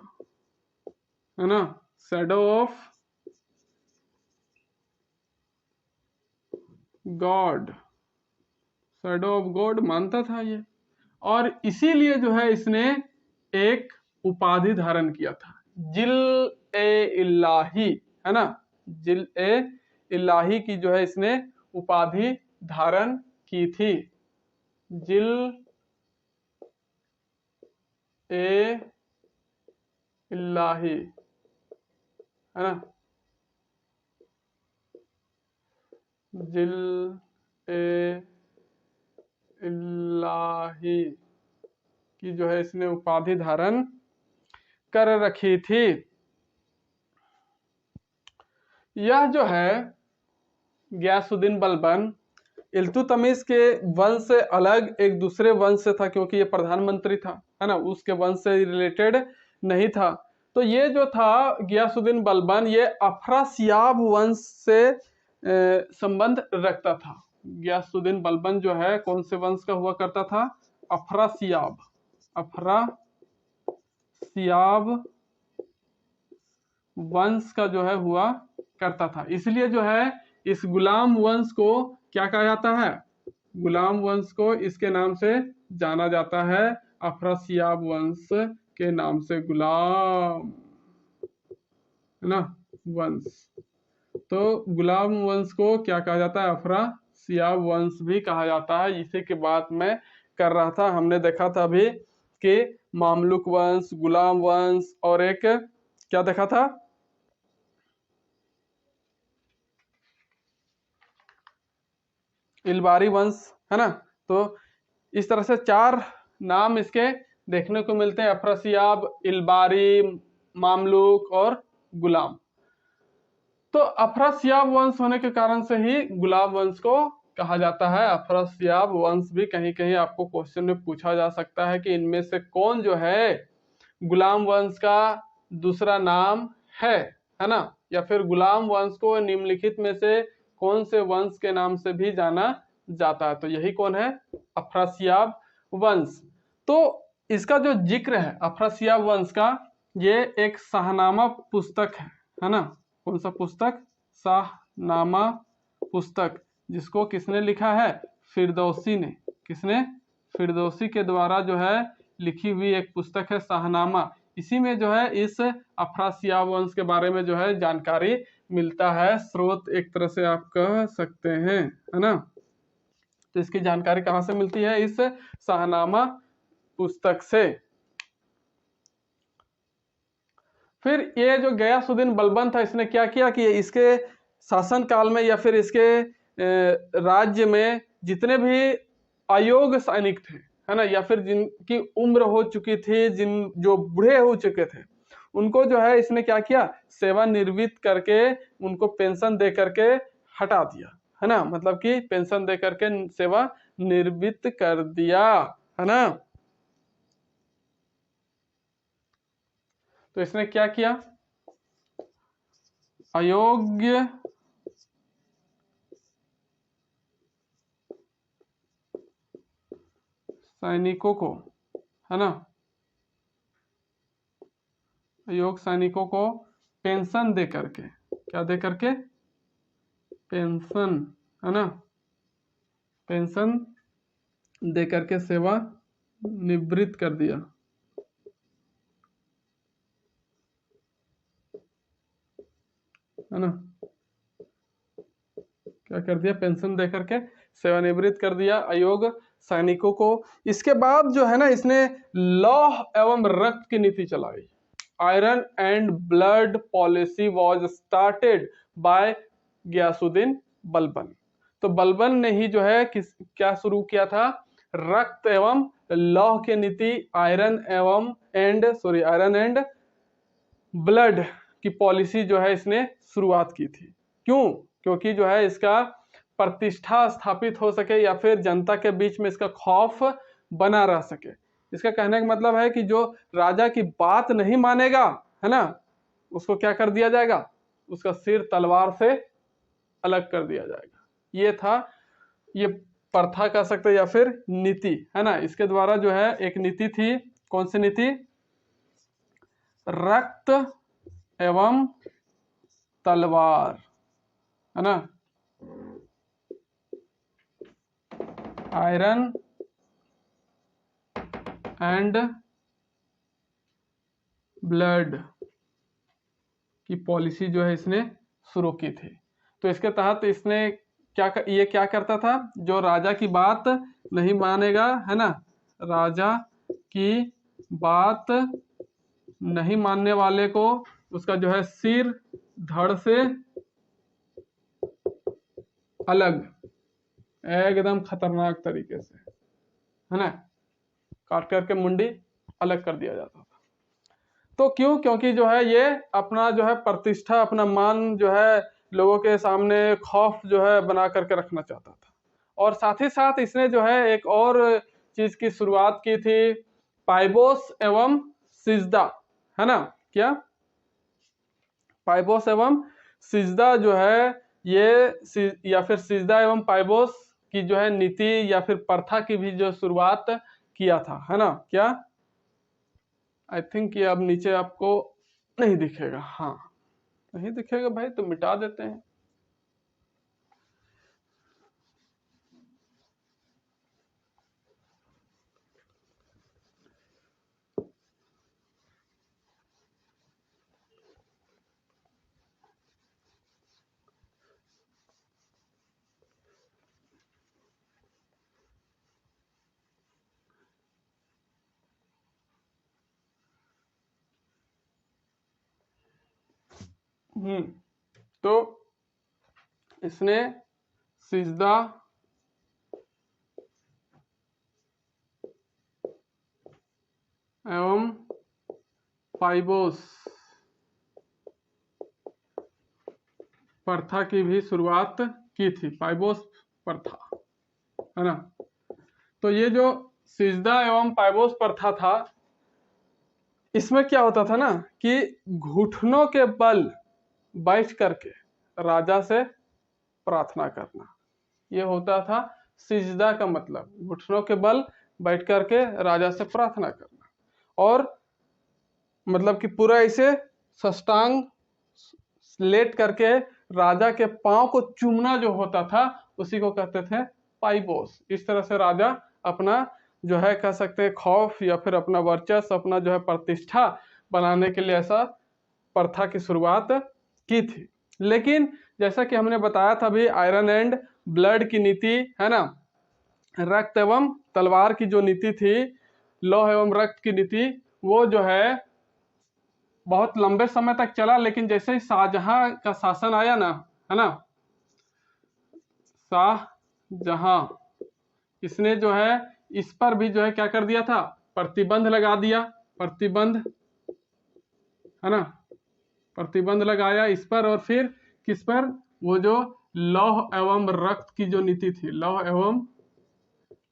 है ना। Shadow of God, shadow of God मानता था ये। और इसीलिए जो है इसने एक उपाधि धारण किया था, जिल ए इलाही, है ना। जिल ए इलाही की जो है इसने उपाधि धारण की थी। जिल ए इलाही, है ना। जिल ए इलाही की जो है इसने उपाधि धारण कर रखी थी। यह जो है गियासुद्दीन बलबन इल्तुतमिश के वंश से अलग एक दूसरे वंश से था, क्योंकि ये प्रधानमंत्री था, है ना। उसके वंश से रिलेटेड नहीं था। तो ये जो था गियासुद्दीन बलबन, ये अफरासियाब वंश से संबंध रखता था। गियासुद्दीन बलबन जो है कौन से वंश का हुआ करता था? अफरासियाब वंश का जो है हुआ करता था। इसलिए जो है इस गुलाम वंश को क्या कहा जाता है? गुलाम वंश को इसके नाम से जाना जाता है, अफरासियाब वंश के नाम से, गुलाम, है ना, वंश। तो गुलाम वंश को क्या कहा जाता है? अफरासियाब वंश भी कहा जाता है। इसी की बात मैं कर रहा था। हमने देखा था अभी कि मामलुक वंश, गुलाम वंश और एक क्या देखा था? इल्बारी वंश, है ना। तो इस तरह से 4 नाम इसके देखने को मिलते हैं, अफरसियाब, इल्बारी, मामलूक और गुलाम। तो अफरसियाब वंश होने के कारण से ही गुलाम वंश को कहा जाता है अफरसियाब वंश। भी कहीं कहीं आपको क्वेश्चन में पूछा जा सकता है कि इनमें से कौन जो है गुलाम वंश का दूसरा नाम है ना, या फिर गुलाम वंश को निम्नलिखित में से कौन से वंश के नाम से भी जाना जाता है। तो यही कौन है, अफरसियाब वंश। तो इसका जो जिक्र है अफरसियाब वंश का, ये एक शाहनामा पुस्तक है ना। कौन सा पुस्तक, शाहनामा पुस्तक, जिसको किसने लिखा है, फिरदौसी ने। किसने, फिरदौसी के द्वारा जो है लिखी हुई एक पुस्तक है शाहनामा। इसी में जो है इस अफरसियाब वंश के बारे में जो है जानकारी मिलता है, स्रोत एक तरह से आप कह सकते हैं, है ना। तो इसकी जानकारी कहाँ से मिलती है, इस शाहनामा पुस्तक से। फिर ये जो गयासुद्दीन बलबन था, इसने क्या किया कि इसके शासन काल में या फिर इसके राज्य में जितने भी अयोग्य सैनिक थे, है ना, या फिर जिनकी उम्र हो चुकी थी, जो बूढ़े हो चुके थे, उनको जो है इसने क्या किया, सेवानिवृत्त करके उनको पेंशन दे करके हटा दिया, है ना। मतलब कि पेंशन दे करके सेवा निवृत्त कर दिया, है ना। तो इसने क्या किया, अयोग्य सैनिकों को, है ना, अयोग्य सैनिकों को पेंशन दे करके, क्या दे करके, पेंशन, है ना, पेंशन दे करके सेवा निवृत्त कर दिया, है ना। क्या कर दिया, पेंशन दे करके सेवानिवृत्त कर दिया अयोग्य सैनिकों को। इसके बाद जो है ना, इसने लौह एवं रक्त की नीति चलाई। Iron and blood policy was started by Ghiyasuddin Balban. तो बलबन ने ही जो है क्या शुरू किया था, रक्त एवं लौह की नीति, आयरन एंड ब्लड की पॉलिसी जो है इसने शुरुआत की थी। क्यों, क्योंकि जो है इसका प्रतिष्ठा स्थापित हो सके, या फिर जनता के बीच में इसका खौफ बना रह सके। इसका कहने का मतलब है कि जो राजा की बात नहीं मानेगा, है ना, उसको क्या कर दिया जाएगा, उसका सिर तलवार से अलग कर दिया जाएगा। ये था, ये प्रथा कह सकते या फिर नीति, है ना। इसके द्वारा जो है एक नीति थी, कौन सी नीति, रक्त एवं तलवार, है ना, आयरन एंड ब्लड की पॉलिसी जो है इसने शुरू की थी। तो इसके तहत इसने ये क्या करता था, जो राजा की बात नहीं मानेगा, है ना, राजा की बात नहीं मानने वाले को उसका जो है सिर धड़ से अलग, एकदम खतरनाक तरीके से, है ना, काट करके मुंडी अलग कर दिया जाता था। तो क्यों, क्योंकि जो है ये अपना जो है प्रतिष्ठा, अपना मान जो है लोगों के सामने खौफ जो है बना करके रखना चाहता था। और साथ ही साथ इसने जो है एक और चीज की शुरुआत की थी, पाइबोस एवं सिजदा, है ना। क्या, पाइबोस एवं सिजदा जो है ये, या फिर सिजदा एवं पाइबोस की जो है नीति या फिर प्रथा की भी जो शुरुआत किया था, है ना। क्या, आई थिंक ये अब नीचे आपको नहीं दिखेगा, हाँ नहीं दिखेगा भाई, तो मिटा देते हैं। तो इसने सिजदा एवं पाइबोस प्रथा की भी शुरुआत की थी। पाइबोस प्रथा, है ना। तो ये जो सिजदा एवं पाइबोस प्रथा था, इसमें क्या होता था ना कि घुटनों के बल बैठ करके राजा से प्रार्थना करना, ये होता था सिजदा का मतलब, घुटनों के बल बैठ करके राजा से प्रार्थना करना। और मतलब कि पूरा ऐसे साष्टांग लेट करके राजा के पांव को चूमना जो होता था, उसी को कहते थे पाइबोस। इस तरह से राजा अपना जो है कह सकते हैं खौफ या फिर अपना वर्चस्व, अपना जो है प्रतिष्ठा बनाने के लिए ऐसा प्रथा की शुरुआत की थी। लेकिन जैसा कि हमने बताया था अभी, आयरन एंड ब्लड की नीति, है ना, रक्त एवं तलवार की जो नीति थी, लौह एवं रक्त की नीति, वो जो है बहुत लंबे समय तक चला। लेकिन जैसे ही शाहजहां का शासन आया ना, है ना, शाहजहां, इसने जो है इस पर भी जो है क्या कर दिया था, प्रतिबंध लगा दिया। प्रतिबंध, है ना, प्रतिबंध लगाया इस पर। और फिर किस पर, वो जो लौह एवं रक्त की जो नीति थी, लौह एवं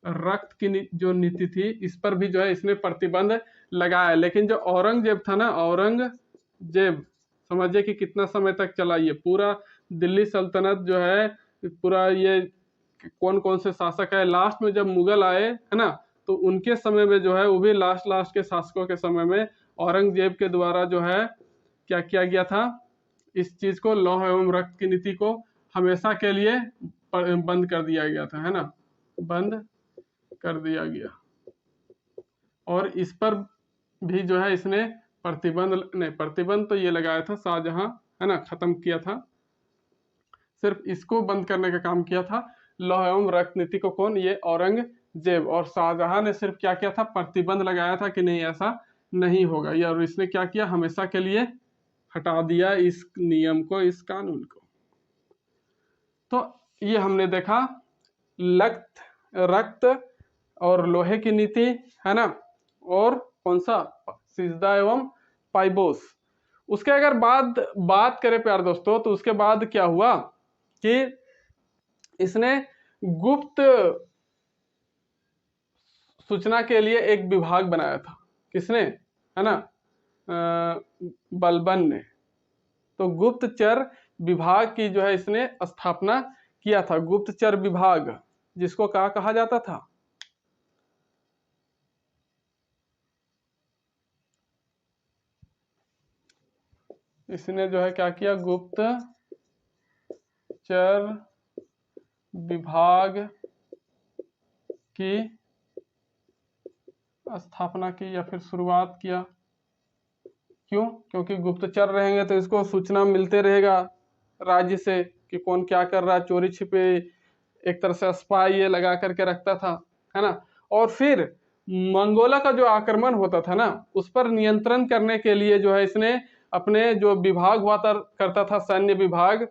रक्त की जो नीति थी, इस पर भी जो है इसने प्रतिबंध लगाया। लेकिन जो औरंगजेब था ना, औरंगजेब, समझिए कि कितना समय तक चला ये पूरा दिल्ली सल्तनत जो है, पूरा ये कौन कौन से शासक है। लास्ट में जब मुगल आए, है ना, तो उनके समय में जो है, वो भी लास्ट के शासकों के समय में औरंगजेब के द्वारा जो है क्या किया गया था, इस चीज को, लौह एवं रक्त की नीति को हमेशा के लिए बंद कर दिया गया था, है ना, बंद कर दिया गया। और इस पर भी जो है इसने प्रतिबंध, नहीं प्रतिबंध तो ये लगाया था शाहजहां, है ना, खत्म किया था, सिर्फ इसको बंद करने का काम किया था लौह एवं रक्त नीति को। कौन, ये औरंगजेब। और शाहजहां ने सिर्फ क्या किया था, प्रतिबंध लगाया था कि नहीं ऐसा नहीं होगा ये, और इसने क्या किया, हमेशा के लिए हटा दिया इस नियम को, इस कानून को। तो ये हमने देखा रक्त और लोहे की नीति, है ना, और कौन सा, सिजदा एवं पाइबोस। उसके अगर बात करें प्यार दोस्तों, तो उसके बाद क्या हुआ कि इसने गुप्त सूचना के लिए एक विभाग बनाया था। किसने, है ना, बलबन ने। तो गुप्तचर विभाग की जो है इसने स्थापना किया था, गुप्तचर विभाग, जिसको कहा जाता था, इसने जो है क्या किया, गुप्तचर विभाग की स्थापना की या फिर शुरुआत किया। क्यों, क्योंकि गुप्तचर रहेंगे तो इसको सूचना मिलते रहेगा राज्य से कि कौन क्या कर रहा है, चोरी छिपे, एक तरह से स्पाई ये लगा करके रखता था, है ना। और फिर मंगोला का जो आक्रमण होता था ना, उस पर नियंत्रण करने के लिए जो है इसने अपने जो विभाग हुआ करता था, सैन्य विभाग,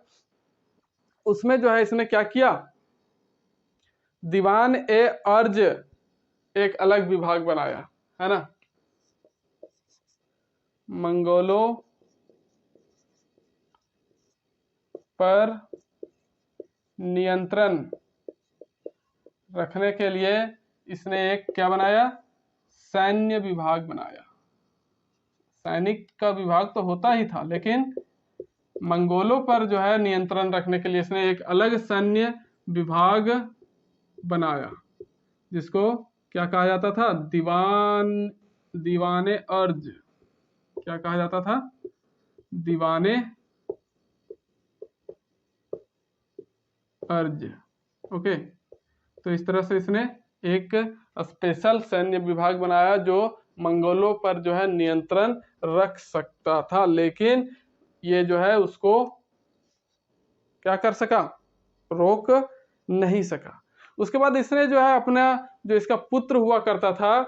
उसमें जो है इसने क्या किया, दीवान ए अर्ज एक अलग विभाग बनाया, है ना। मंगोलों पर नियंत्रण रखने के लिए इसने एक क्या बनाया, सैन्य विभाग बनाया। सैनिक का विभाग तो होता ही था, लेकिन मंगोलों पर जो है नियंत्रण रखने के लिए इसने एक अलग सैन्य विभाग बनाया, जिसको क्या कहा जाता था, दीवाने अर्ज। क्या कहा जाता था, दीवाने अर्ज। ओके, तो इस तरह से इसने एक स्पेशल सैन्य विभाग बनाया जो मंगोलों पर जो है नियंत्रण रख सकता था, लेकिन ये जो है उसको क्या कर सका, रोक नहीं सका। उसके बाद इसने जो है अपना, जो इसका पुत्र हुआ करता था,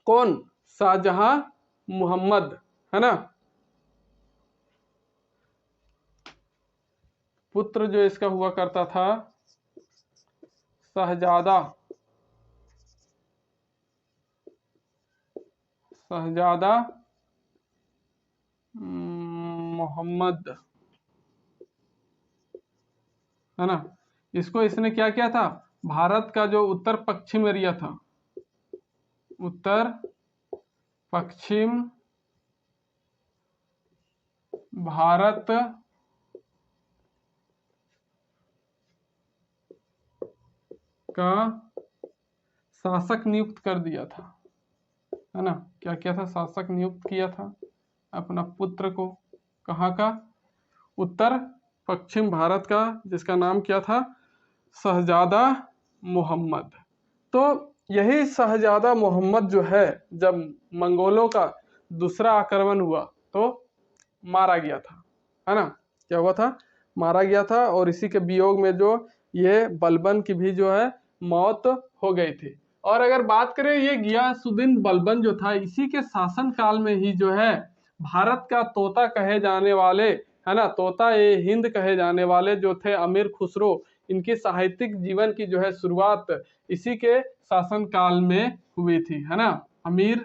कौन, शाहजहां मोहम्मद, है ना, पुत्र जो इसका हुआ करता था शहजादा शहजादा मोहम्मद, है ना। इसको इसने क्या किया था, भारत का जो उत्तर पश्चिम एरिया था, उत्तर पश्चिम भारत का शासक नियुक्त कर दिया था, है ना। क्या किया था, शासक नियुक्त किया था अपना पुत्र को। कहाँ का, उत्तर पश्चिम भारत का, जिसका नाम क्या था, शहजादा मोहम्मद। तो यही शहजादा मोहम्मद जो है, जब मंगोलों का दूसरा आक्रमण हुआ तो मारा गया था, है ना। क्या हुआ था, मारा गया था। और इसी के वियोग में जो ये बलबन की भी जो है मौत हो गई थी। और अगर बात करें ये गियासुद्दीन बलबन जो था, इसी के शासन काल में ही जो है भारत का तोता कहे जाने वाले, है ना, तोता ए हिंद कहे जाने वाले जो थे अमीर खुसरो, इनकी साहित्यिक जीवन की जो है शुरुआत इसी के शासन काल में हुई थी, है ना। अमीर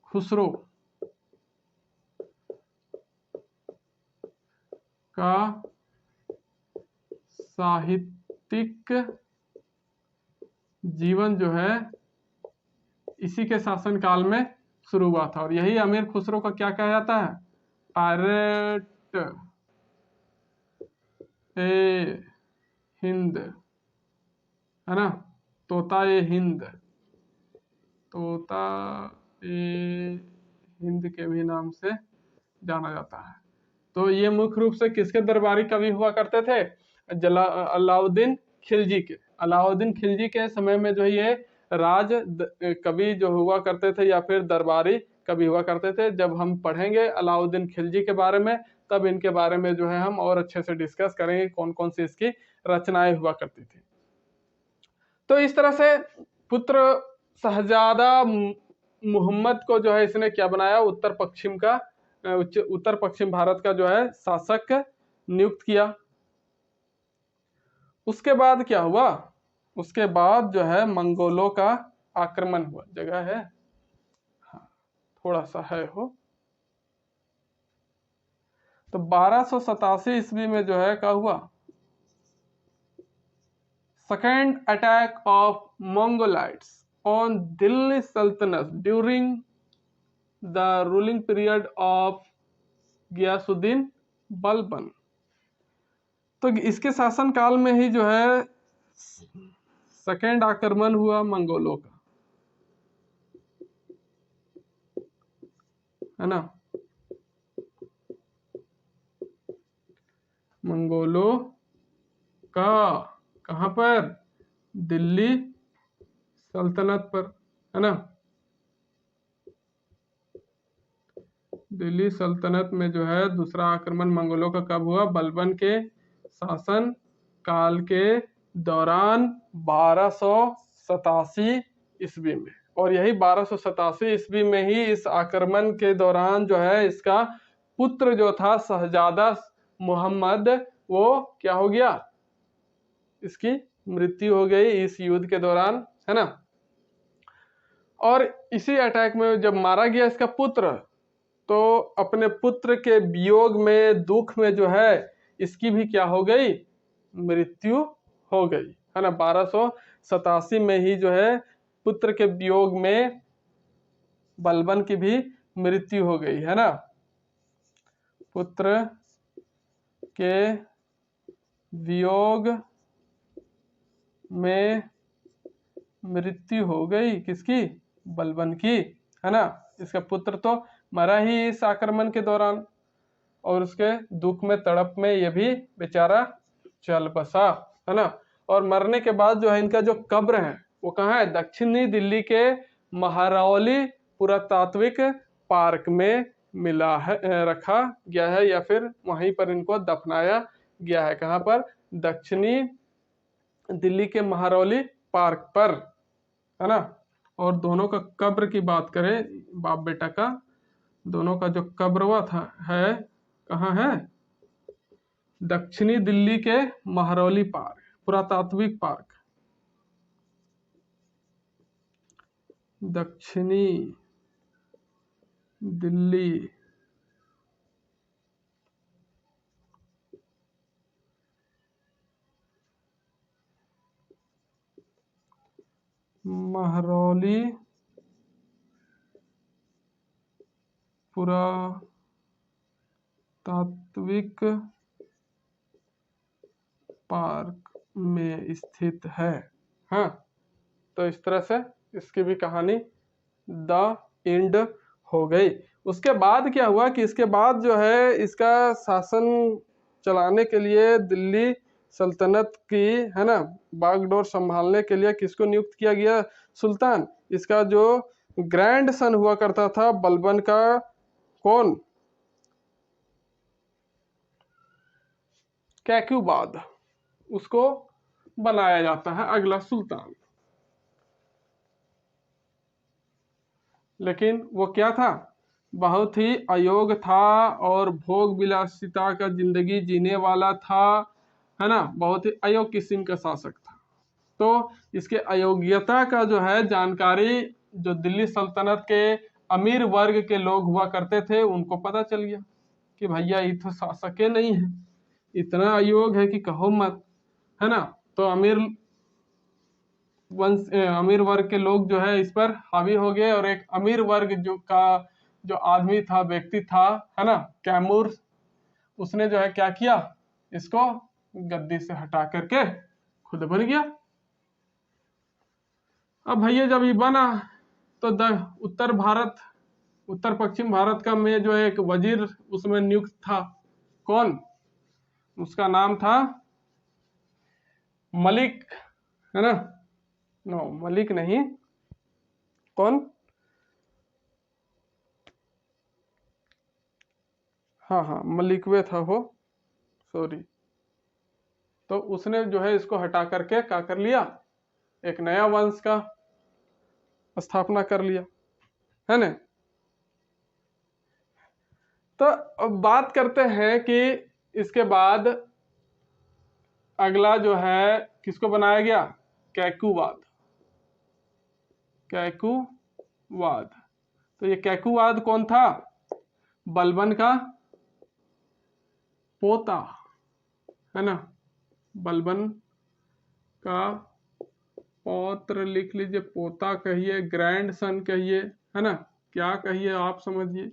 खुसरो का साहित्यिक जीवन जो है इसी के शासन काल में शुरू हुआ था। और यही अमीर खुसरो का क्या कहा जाता है, पैरेट ए हिंद, है ना, तोता ए हिंद, तोता ए हिंद के भी नाम से जाना जाता है। तो ये मुख्य रूप से किसके दरबारी कवि हुआ करते थे, अलाउद्दीन खिलजी के। अलाउद्दीन खिलजी के समय में जो ये राज कवि जो हुआ करते थे या फिर दरबारी कवि हुआ करते थे। जब हम पढ़ेंगे अलाउद्दीन खिलजी के बारे में, तब इनके बारे में जो है हम और अच्छे से डिस्कस करेंगे कौन कौन सी इसकी रचनाएं हुआ करती थी। तो इस तरह से पुत्र शहजादा मोहम्मद को जो है इसने क्या बनाया, उत्तर पश्चिम भारत का जो है शासक नियुक्त किया। उसके बाद क्या हुआ, उसके बाद जो है मंगोलों का आक्रमण हुआ। जगह है, हाँ थोड़ा सा है हो। तो 1287 ईस्वी में जो है क्या हुआ, second attack of Mongolites on Delhi सल्तनत during the ruling period of Ghiyasuddin Balban. तो इसके शासन काल में ही जो है सेकेंड आक्रमण हुआ मंगोलों का, है ना। मंगोलों का कहां पर, दिल्ली सल्तनत पर, है ना। दिल्ली सल्तनत में जो है दूसरा आक्रमण मंगोलों का कब हुआ, बलबन के शासन काल के दौरान 1287 ईस्वी में। और यही 1287 ईस्वी में ही इस आक्रमण के दौरान जो है इसका पुत्र जो था शहजादा मोहम्मद, वो क्या हो गया, इसकी मृत्यु हो गई इस युद्ध के दौरान, है ना। और इसी अटैक में जब मारा गया इसका पुत्र, तो अपने पुत्र के वियोग में, दुख में जो है इसकी भी क्या हो गई, मृत्यु हो गई, है ना। 1287 में ही जो है पुत्र के वियोग में बलबन की भी मृत्यु हो गई, है ना। पुत्र के वियोग में मृत्यु हो गई किसकी, बलबन की, है ना। इसका पुत्र तो मरा ही इस आक्रमण के दौरान, और उसके दुख में तड़प में ये भी बेचारा चल बसा, है ना। और मरने के बाद जो है इनका जो कब्र है वो कहाँ है, दक्षिणी दिल्ली के महारौली पुरातात्विक पार्क में मिला है, रखा गया है, या फिर वहीं पर इनको दफनाया गया है। कहाँ पर, दक्षिणी दिल्ली के महारौली पार्क पर, है ना। और दोनों का कब्र की बात करें, बाप बेटा का, दोनों का जो कब्र हुआ था है कहाँ है, दक्षिणी दिल्ली के महारौली पार्क, पुरातात्विक पार्क, दक्षिणी दिल्ली महरौली पुरातात्विक पार्क में स्थित है। हाँ, तो इस तरह से इसकी भी कहानी द एंड हो गई। उसके बाद क्या हुआ कि इसके बाद जो है इसका शासन चलाने के लिए दिल्ली सल्तनत की, है ना, बागडोर संभालने के लिए किसको नियुक्त किया गया? सुल्तान। इसका जो ग्रैंड सन हुआ करता था बलबन का, कौन? कैक्यूबाद, उसको बनाया जाता है अगला सुल्तान। लेकिन वो क्या था? बहुत ही अयोग्य था और भोग विलासिता का जिंदगी जीने वाला था, है ना, बहुत ही अयोग्य किस्म का शासक था। तो इसके अयोग्यता का जो है जानकारी जो दिल्ली सल्तनत के अमीर वर्ग के लोग हुआ करते थे उनको पता चल गया कि भैया ये तो शासक नहीं है, इतना अयोग्य है कि कहो मत, है ना। तो अमीर वर्ग के लोग जो है इस पर हावी हो गए और एक अमीर वर्ग जो आदमी था, व्यक्ति था, है ना, कैमूर, उसने जो है क्या किया, इसको गद्दी से हटा करके खुद बन गया। अब भैया जब ये बना तो उत्तर पश्चिम भारत का में जो एक वजीर उसमें नियुक्त था, कौन? उसका नाम था मलिक, है ना, नो मलिक नहीं, कौन? हाँ मलिकवे था वो, सॉरी। तो उसने जो है इसको हटा करके क्या कर लिया, एक नया वंश का स्थापना कर लिया, है ना। तो अब बात करते हैं कि इसके बाद अगला जो है किसको बनाया गया? कैकुवाद। कैकुवाद, तो ये कैकुवाद कौन था? बलबन का पोता, है ना, बलबन का पौत्र लिख लीजिए, पोता कहिए, ग्रैंड सन कहिए, है ना, क्या कहिए आप समझिए,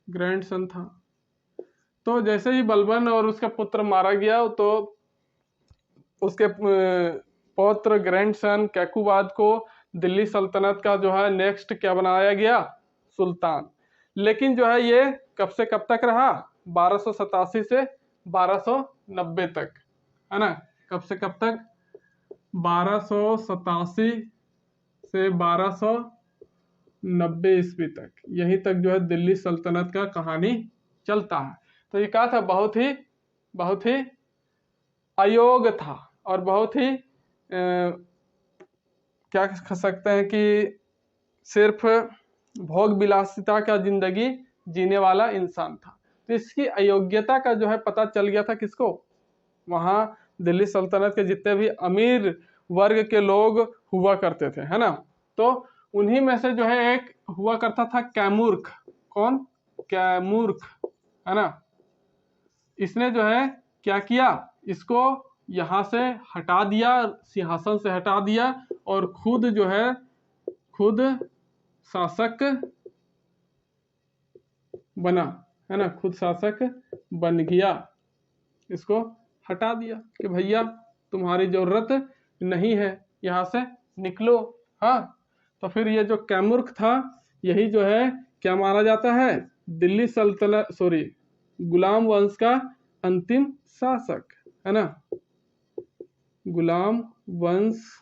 ग्रैंड सन था। तो जैसे ही बलबन और उसका पुत्र मारा गया तो उसके पौत्र ग्रैंड सन कैकुवाद को दिल्ली सल्तनत का जो है नेक्स्ट क्या बनाया गया? सुल्तान। लेकिन जो है ये कब से कब तक रहा? 1287 से 1290 तक, है ना। कब से कब तक? 1287 से 1290 ईस्वी तक, यहीं तक जो है दिल्ली सल्तनत का कहानी चलता है। तो ये क्या था? बहुत ही अयोग्य था और बहुत ही क्या कह सकते हैं कि सिर्फ भोग विलासिता का जिंदगी जीने वाला इंसान था। तो इसकी अयोग्यता का जो है पता चल गया था किसको? वहाँ दिल्ली सल्तनत के जितने भी अमीर वर्ग के लोग हुआ करते थे, है ना। तो उन्हीं में से जो है एक हुआ करता था कैमूर्ख। कौन? कैमूर्ख, है ना। इसने जो है क्या किया, इसको यहाँ से हटा दिया, सिंहासन से हटा दिया और खुद जो है खुद शासक बना, है ना, खुद शासक बन गया। इसको हटा दिया कि भैया तुम्हारी जरूरत नहीं है, यहाँ से निकलो। हाँ, तो फिर ये जो कैमूर्ख था यही जो है क्या माना जाता है? दिल्ली सल्तनत गुलाम वंश का अंतिम शासक, है ना। गुलाम वंश